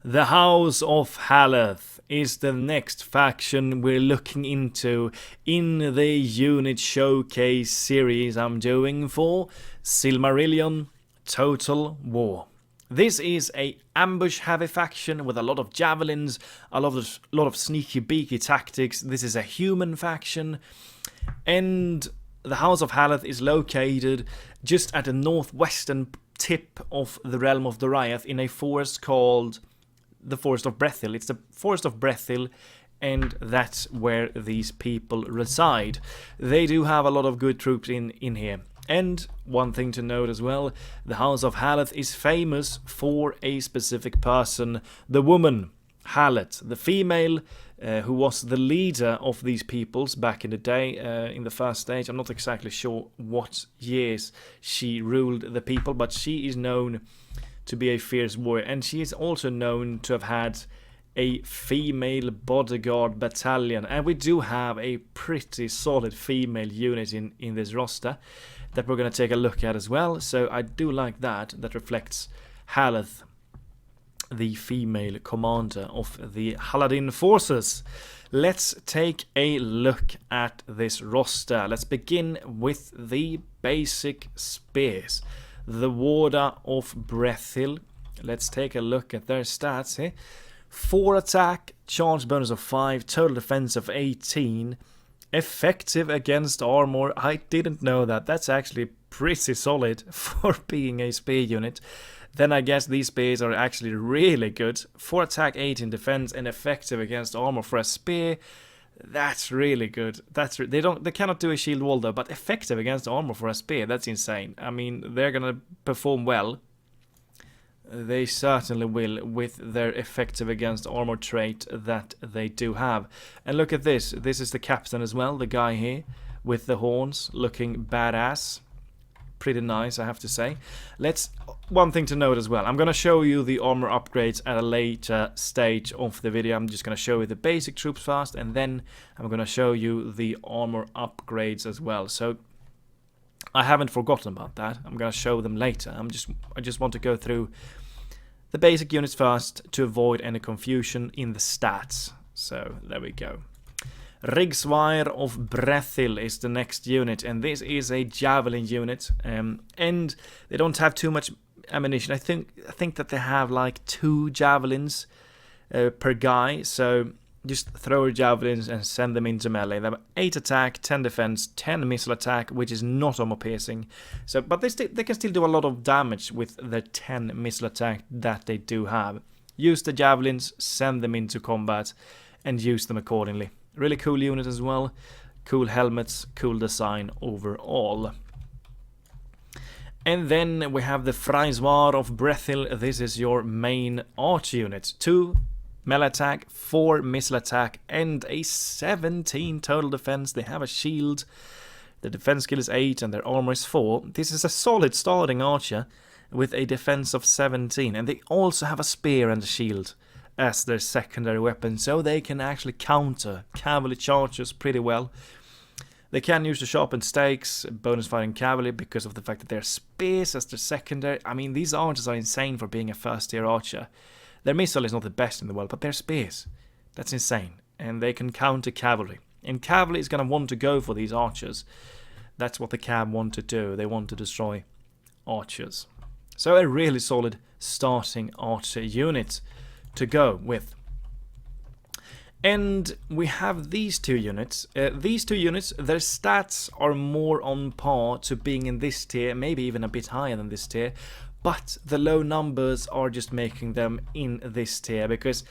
The House of Haleth is the next faction we're looking into in the unit showcase series I'm doing for Silmarillion Total War. This is a ambush heavy faction with a lot of javelins, a lot of sneaky beaky tactics. This is a human faction, and the House of Haleth is located just at the northwestern tip of the realm of Doriath in a forest called the Forest of Brethil. It's the Forest of Brethil, and that's where these people reside. They do have a lot of good troops in here. And one thing to note as well, the House of Haleth is famous for a specific person, the woman, Haleth, the female who was the leader of these peoples back in the day, in the first stage. I'm not exactly sure what years she ruled the people, but she is known to be a fierce warrior, and she is also known to have had a female bodyguard battalion, and we do have a pretty solid female unit in this roster that we're going to take a look at as well. So I do like that reflects Haleth, the female commander of the Haladin forces. Let's take a look at this roster. Let's begin with the basic spears. The Warder of Brethil. Let's take a look at their stats here. 4 attack, charge bonus of 5, total defense of 18, effective against armor. I didn't know that. That's actually pretty solid for being a spear unit. Then I guess these spears are actually really good. 4 attack, 18 defense, and effective against armor for a spear. That's really good. They cannot do a shield wall though, but effective against armor for a spear. That's insane. I mean, they're gonna perform well. They certainly will with their effective against armor trait that they do have. And look at this. This is the captain as well, the guy here with the horns, looking badass. Pretty nice, I have to say. One thing to note as well. I'm going to show you the armor upgrades at a later stage of the video. I'm just going to show you the basic troops first, and then I'm going to show you the armor upgrades as well. So I haven't forgotten about that. I'm going to show them later. I just want to go through the basic units first to avoid any confusion in the stats. So there we go. Rigswire of Brethil is the next unit, and this is a javelin unit, and they don't have too much ammunition. I think that they have like 2 javelins per guy, so just throw your javelins and send them into melee. They have 8 attack, 10 defense, 10 missile attack, which is not armor piercing. So, but they can still do a lot of damage with the 10 missile attack that they do have. Use the javelins, send them into combat, and use them accordingly. Really cool unit as well. Cool helmets, cool design overall. And then we have the Frisoir of Brethil. This is your main arch unit. 2 melee attack, 4 missile attack, and a 17 total defense. They have a shield. The defense skill is 8 and their armor is 4. This is a solid starting archer with a defense of 17. And they also have a spear and a shield as their secondary weapon, so they can actually counter cavalry charges pretty well. They can use the sharpened stakes, bonus fighting cavalry, because of the fact that they're spears as their secondary. I mean, these archers are insane for being a first tier archer. Their missile is not the best in the world, but they're spears. That's insane. And they can counter cavalry. And cavalry is going to want to go for these archers. That's what the cab want to do. They want to destroy archers. So a really solid starting archer unit to go with. And we have these 2 units. These 2 units, their stats are more on par to being in this tier, maybe even a bit higher than this tier, but the low numbers are just making them in this tier, because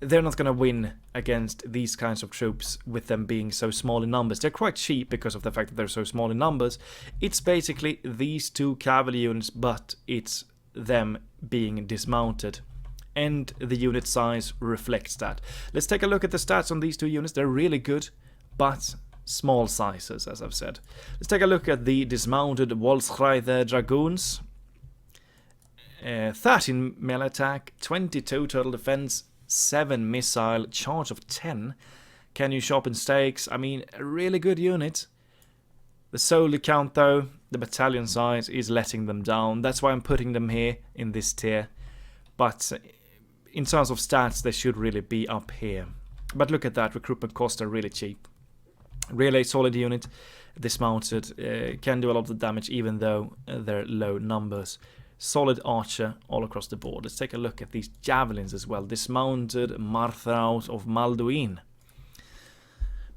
they're not going to win against these kinds of troops with them being so small in numbers. They're quite cheap because of the fact that they're so small in numbers. It's basically these 2 cavalry units, but it's them being dismounted. And the unit size reflects that. Let's take a look at the stats on these 2 units. They're really good, but small sizes, as I've said. Let's take a look at the dismounted Volksreiter Dragoons. 13 melee attack, 22 total defense, 7 missile, charge of 10. Can you sharpen stakes? I mean, a really good unit. The soldier count though, the battalion size is letting them down. That's why I'm putting them here in this tier. But in terms of stats, they should really be up here. But look at that, recruitment costs are really cheap. Really a solid unit, dismounted, can do a lot of damage even though they're low numbers. Solid archer all across the board. Let's take a look at these javelins as well. Dismounted Marthraut of Malduin.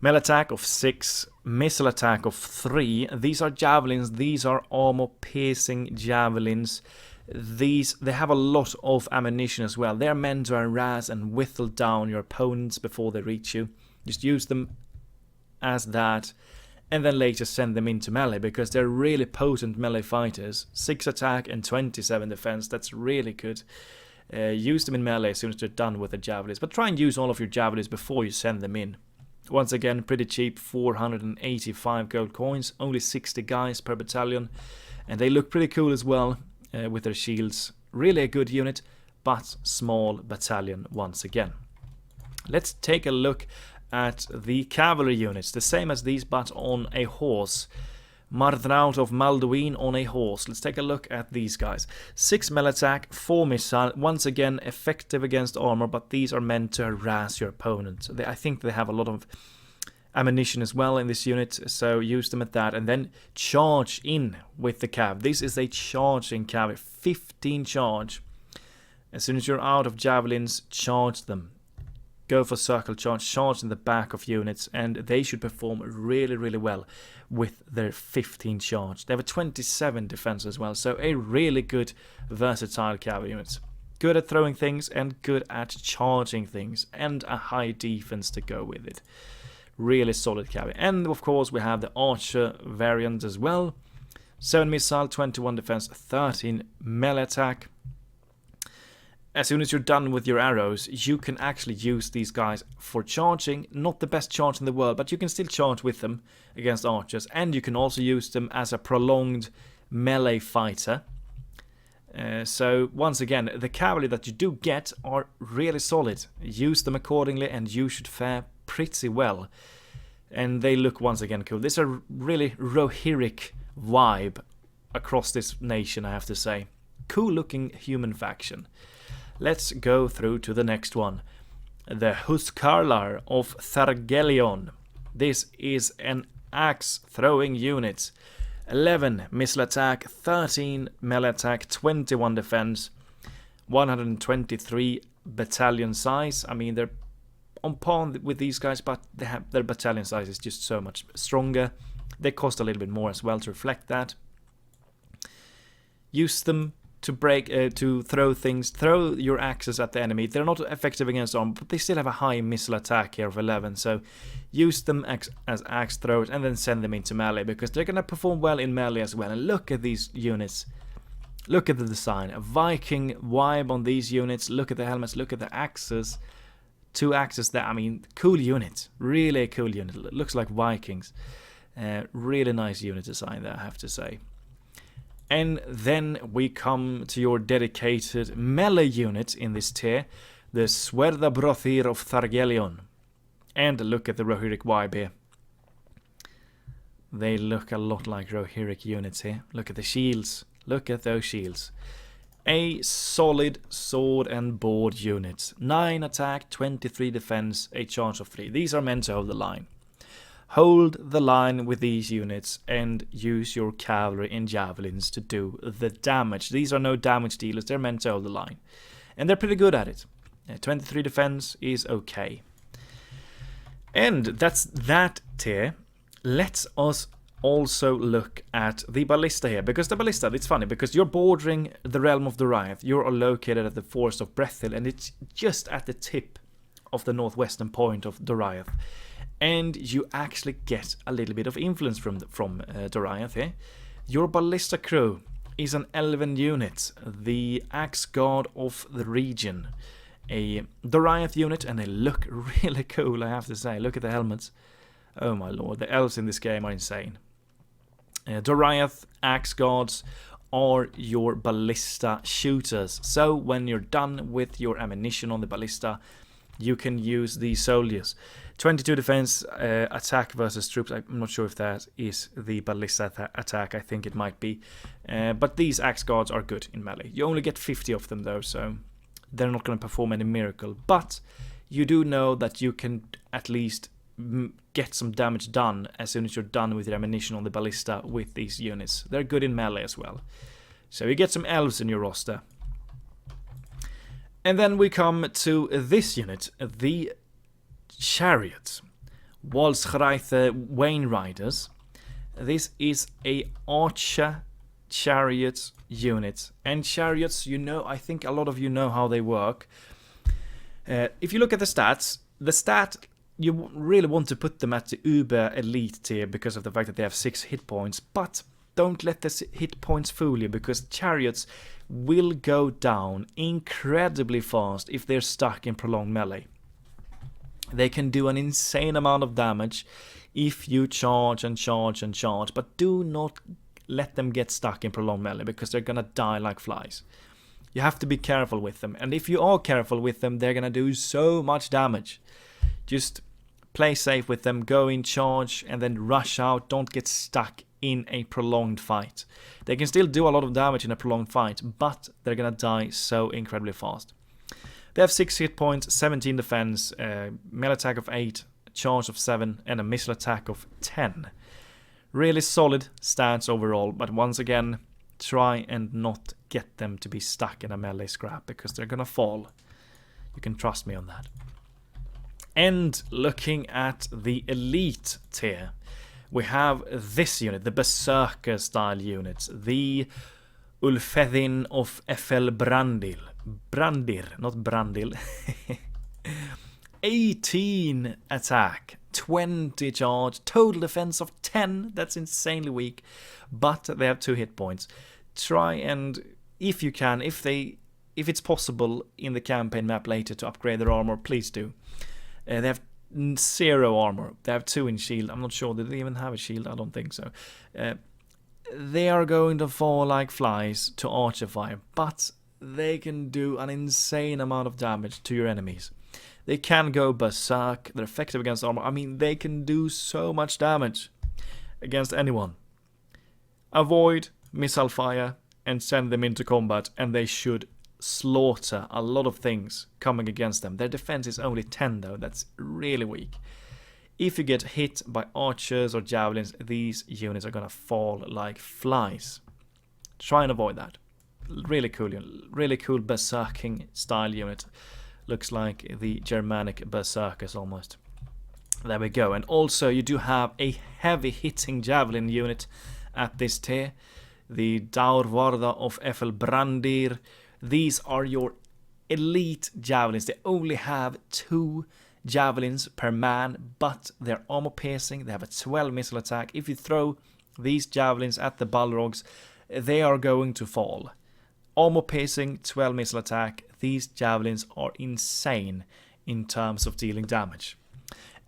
Melee attack of 6, missile attack of 3. These are javelins, these are armor-piercing javelins. They have a lot of ammunition as well. They're meant to harass and whittle down your opponents before they reach you. Just use them as that, and then later send them into melee, because they're really potent melee fighters. 6 attack and 27 defense, that's really good. Use them in melee as soon as they're done with the javelins, but try and use all of your javelins before you send them in. Once again, pretty cheap, 485 gold coins, only 60 guys per battalion, and they look pretty cool as well with their shields. Really a good unit, but small battalion once again. Let's take a look at the cavalry units, the same as these but on a horse. Marthraut of Malduin on a horse. Let's take a look at these guys. 6 melee attack, 4 missile, once again effective against armor, but these are meant to harass your opponent. I think they have a lot of ammunition as well in this unit, so use them at that, and then charge in with the cav. This is a charging cav, 15 charge. As soon as you're out of javelins, charge them. Go for circle charge in the back of units, and they should perform really, really well with their 15 charge. They have a 27 defense as well, so a really good, versatile cavalry unit. Good at throwing things and good at charging things, and a high defense to go with it. Really solid cavalry. And of course we have the archer variant as well. 7 missile, 21 defense, 13 melee attack. As soon as you're done with your arrows, you can actually use these guys for charging. Not the best charge in the world, but you can still charge with them against archers. And you can also use them as a prolonged melee fighter. So once again, the cavalry that you do get are really solid. Use them accordingly and you should fare pretty well. And they look once again cool. There's a really Rohirric vibe across this nation, I have to say. Cool looking human faction. Let's go through to the next one. The Huskarlar of Thargelion. This is an axe throwing unit. 11 missile attack, 13 melee attack, 21 defense, 123 battalion size. I mean, they're on par with these guys, but their battalion size is just so much stronger. They cost a little bit more as well to reflect that. Use them to to throw things. Throw your axes at the enemy. They're not effective against armor, but they still have a high missile attack here of 11. So use them as axe throwers and then send them into melee, because they're going to perform well in melee as well. And look at these units. Look at the design. A Viking vibe on these units. Look at the helmets. Look at the axes. 2 axes there. I mean, cool unit. Really a cool unit. It looks like Vikings. Really nice unit design there, I have to say. And then we come to your dedicated melee unit in this tier, the Swerda of Thargelion. And look at the Rohirric vibe here. They look a lot like Rohirric units here. Look at the shields. Look at those shields. A solid sword and board unit. 9 attack, 23 defense, a charge of 3. These are meant to hold the line. Hold the line with these units and use your cavalry and javelins to do the damage. These are no damage dealers, they're meant to hold the line. And they're pretty good at it. 23 defense is okay. And that's that tier. Let us also look at the ballista here, because the ballista, it's funny, because you're bordering the realm of Doriath. You're located at the forest of Brethil, and it's just at the tip of the northwestern point of Doriath. And you actually get a little bit of influence from Doriath here. Your ballista crew is an elven unit, the axe guard of the region. A Doriath unit, and they look really cool, I have to say. Look at the helmets. Oh my lord, the elves in this game are insane. Doriath axe guards are your ballista shooters. So when you're done with your ammunition on the ballista, you can use these soldiers. 22 defense, attack versus troops. I'm not sure if that is the ballista attack. I think it might be. But these axe guards are good in melee. You only get 50 of them though, so they're not going to perform any miracle. But you do know that you can at least get some damage done as soon as you're done with your ammunition on the ballista with these units. They're good in melee as well. So you get some elves in your roster. And then we come to this unit, the chariot. Walsreithe Wain Riders. This is a archer chariot unit. And chariots, you know, I think a lot of you know how they work. If you look at the stats, you really want to put them at the uber elite tier because of the fact that they have 6 hit points. But don't let the hit points fool you, because chariots will go down incredibly fast if they're stuck in prolonged melee. They can do an insane amount of damage if you charge and charge and charge, but do not let them get stuck in prolonged melee, because they're gonna die like flies. You have to be careful with them, and if you are careful with them, they're gonna do so much damage. Just play safe with them, go in charge, and then rush out. Don't get stuck in a prolonged fight. They can still do a lot of damage in a prolonged fight, but they're gonna die so incredibly fast. They have 6 hit points, 17 defense, melee attack of 8, charge of 7, and a missile attack of 10. Really solid stats overall, but once again, try and not get them to be stuck in a melee scrap, because they're gonna fall. You can trust me on that. And looking at the elite tier, we have this unit, the Berserker style units, the Ulfedin of FL Brandir, not Brandil. 18 attack, 20 charge, total defense of 10. That's insanely weak, but they have 2 hit points. Try and, if you can, if it's possible in the campaign map later to upgrade their armor, please do. They have 0 armor. They have 2 in shield. I'm not sure. Did they even have a shield? I don't think so. They are going to fall like flies to archer fire, but they can do an insane amount of damage to your enemies. They can go berserk. They're effective against armor. I mean, they can do so much damage against anyone. Avoid missile fire and send them into combat, and they should slaughter a lot of things coming against them. Their defense is only 10 though. That's really weak. If you get hit by archers or javelins, these units are gonna fall like flies. Try and avoid that. Really cool berserking style unit. Looks like the Germanic berserkers almost. There we go. And also you do have a heavy hitting javelin unit at this tier. The Daurvarda of FL Brandir. These are your elite javelins. They only have 2 javelins per man, but they're armor piercing. They have a 12 missile attack. If you throw these javelins at the Balrogs, they are going to fall. Armor piercing, 12 missile attack. These javelins are insane in terms of dealing damage.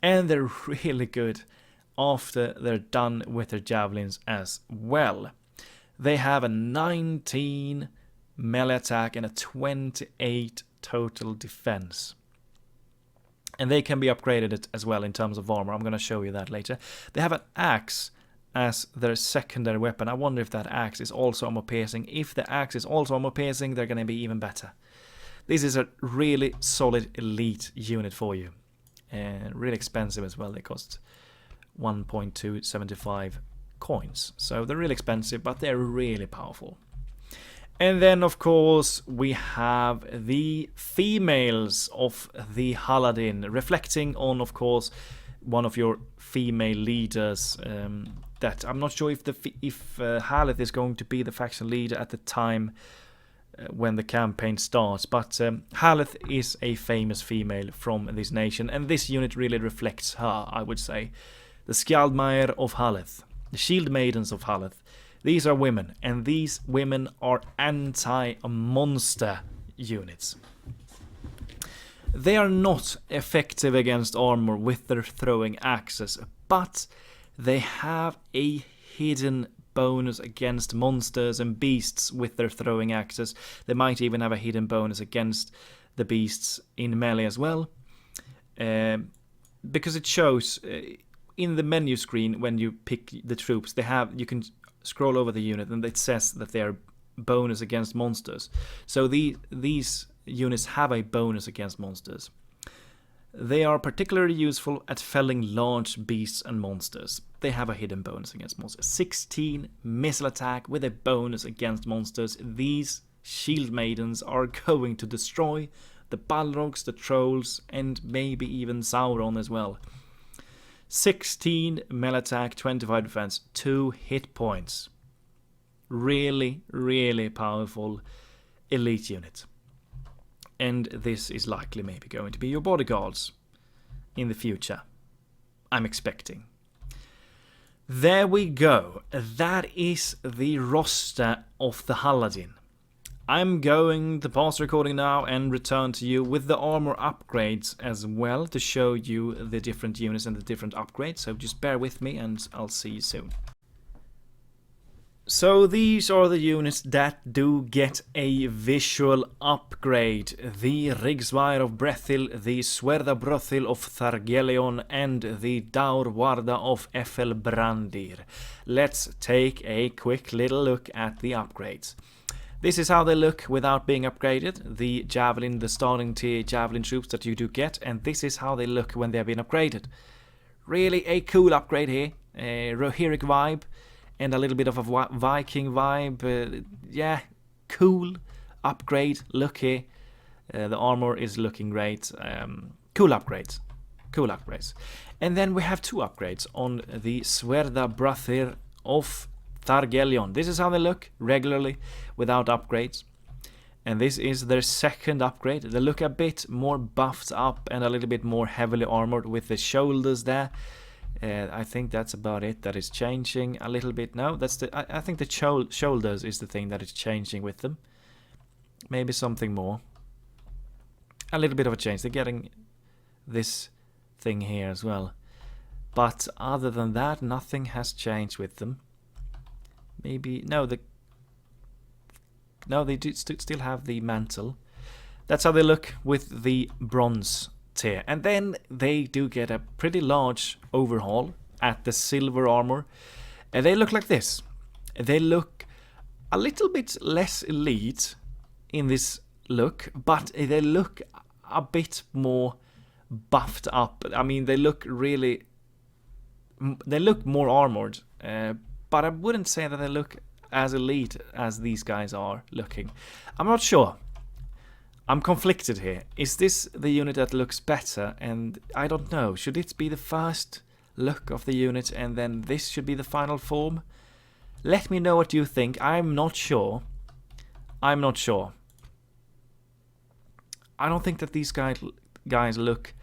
And they're really good after they're done with their javelins as well. They have a 19 melee attack and a 28 total defense. And they can be upgraded as well in terms of armor. I'm going to show you that later. They have an axe as their secondary weapon. I wonder if that axe is also armor piercing. If the axe is also armor piercing, they're going to be even better. This is a really solid elite unit for you. And really expensive as well. They cost 1.275 coins. So they're really expensive, but they're really powerful. And then, of course, we have the females of the Haladin, reflecting on, of course, one of your female leaders. That I'm not sure if Haleth is going to be the faction leader at the time when the campaign starts, but Haleth is a famous female from this nation, and this unit really reflects her, I would say. The Skjaldmeyr of Haleth, the Shield Maidens of Haleth. These are women, and these women are anti-monster units. They are not effective against armor with their throwing axes, but they have a hidden bonus against monsters and beasts with their throwing axes. They might even have a hidden bonus against the beasts in melee as well. Because it shows in the menu screen when you pick the troops, you can scroll over the unit and it says that they are bonus against monsters. So these units have a bonus against monsters. They are particularly useful at felling large beasts and monsters. They have a hidden bonus against monsters. 16 missile attack with a bonus against monsters. These shield maidens are going to destroy the Balrogs, the trolls, and maybe even Sauron as well. 16 melee attack, 25 defense, 2 hit points. Really, really powerful elite unit. And this is likely maybe going to be your bodyguards in the future. I'm expecting. There we go. That is the roster of the Haladin. I'm going to pause recording now and return to you with the armor upgrades as well to show you the different units and the different upgrades. So just bear with me and I'll see you soon. So these are the units that do get a visual upgrade. The Rigsvair of Brethil, the Swerda Brothil of Thargelion, and the Daur Warda of Efelbrandir. Let's take a quick little look at the upgrades. This is how they look without being upgraded. The javelin, the starting tier javelin troops that you do get, and this is how they look when they have been upgraded. Really a cool upgrade here. A Rohirric vibe. And a little bit of a Viking vibe. Yeah, cool upgrade. Look here. The armor is looking great. Cool upgrades. Cool upgrades. And then we have 2 upgrades on the Swerda Brathir of Thargelion. This is how they look regularly without upgrades. And this is their second upgrade. They look a bit more buffed up and a little bit more heavily armored with the shoulders there. I think that's about it that is changing a little bit. No, that's I think the shoulders is the thing that is changing with them. Maybe something more. A little bit of a change. They're getting this thing here as well. But other than that, nothing has changed with them. Maybe no, they do still have the mantle. That's how they look with the bronze tier. And then they do get a pretty large overhaul at the silver armor. And they look like this. They look a little bit less elite in this look, but they look a bit more buffed up. I mean, they look more armored, but I wouldn't say that they look as elite as these guys are looking. I'm not sure. I'm conflicted here. Is this the unit that looks better? And I don't know. Should it be the first look of the unit and then this should be the final form? Let me know what you think. I'm not sure. I'm not sure. I don't think that these guys look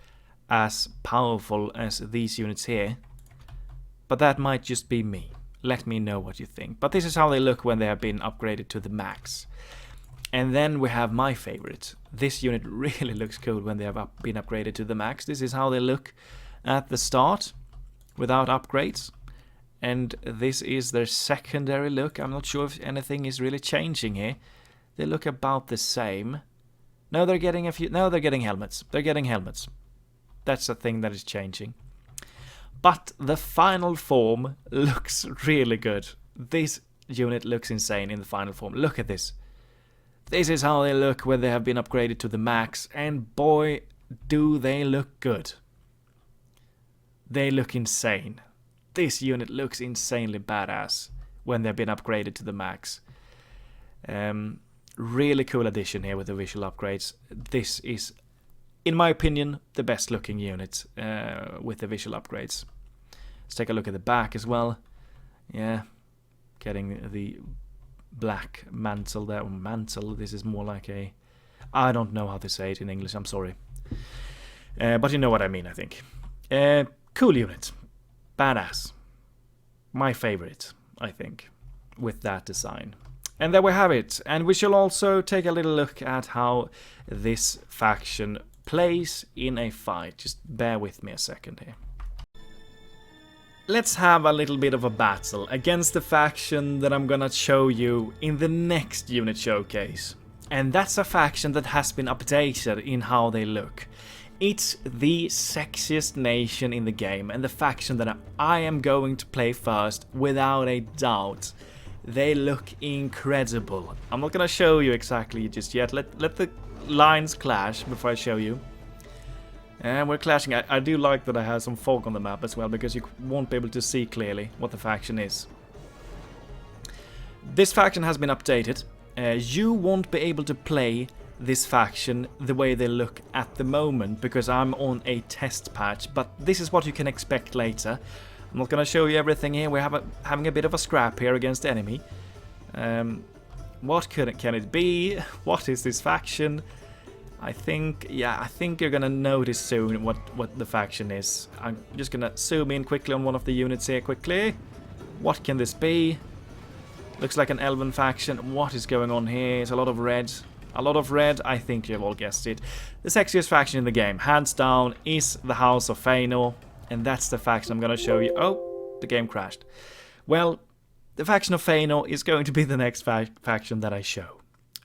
as powerful as these units here. But that might just be me. Let me know what you think. But this is how they look when they have been upgraded to the max. And then we have my favorite. This unit really looks cool when they have been upgraded to the max. This is how they look at the start without upgrades. And this is their secondary look. I'm not sure if anything is really changing here. They look about the same. No, they're getting a few. No, they're getting helmets. They're getting helmets. That's the thing that is changing. But the final form looks really good. This unit looks insane in the final form. Look at this. This is how they look when they have been upgraded to the max, and boy, do they look good. They look insane. This unit looks insanely badass when they've been upgraded to the max. Really cool addition here with the visual upgrades. This is, in my opinion, the best looking unit with the visual upgrades. Let's take a look at the back as well. Yeah, getting the black mantle there. Mantle, this is more like a... I don't know how to say it in English, I'm sorry. But you know what I mean, I think. Cool unit. Badass. My favorite, I think, with that design. And there we have it. And we shall also take a little look at how this faction plays in a fight. Just bear with me a second here. Let's have a little bit of a battle against the faction that I'm gonna show you in the next unit showcase. And that's a faction that has been updated in how they look. It's the sexiest nation in the game and the faction that I am going to play first without a doubt. They look incredible. I'm not gonna show you exactly just yet. Let lines clash before I show you. And we're clashing. I do like that I have some fog on the map as well, because you won't be able to see clearly what the faction is. This faction has been updated. You won't be able to play this faction the way they look at the moment, because I'm on a test patch, but this is what you can expect later. I'm not gonna show you everything here. We're having a bit of a scrap here against the enemy. What can it be? What is this faction? I think you're gonna notice soon what the faction is. I'm just gonna zoom in quickly on one of the units here quickly. What can this be? Looks like an elven faction. What is going on here? It's a lot of red. A lot of red. I think you've all guessed it. The sexiest faction in the game, hands down, is the House of Fëanor. And that's the faction I'm gonna show you. Oh, the game crashed. Well, the faction of Fëanor is going to be the next faction that I show.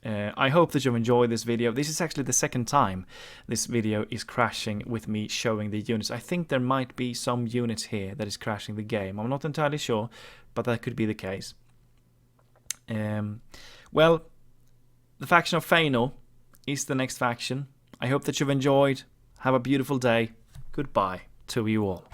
I hope that you enjoyed this video. This is actually the second time this video is crashing with me showing the units. I think there might be some units here that is crashing the game. I'm not entirely sure, but that could be the case. Well, the faction of Fëanor is the next faction. I hope that you've enjoyed. Have a beautiful day. Goodbye to you all.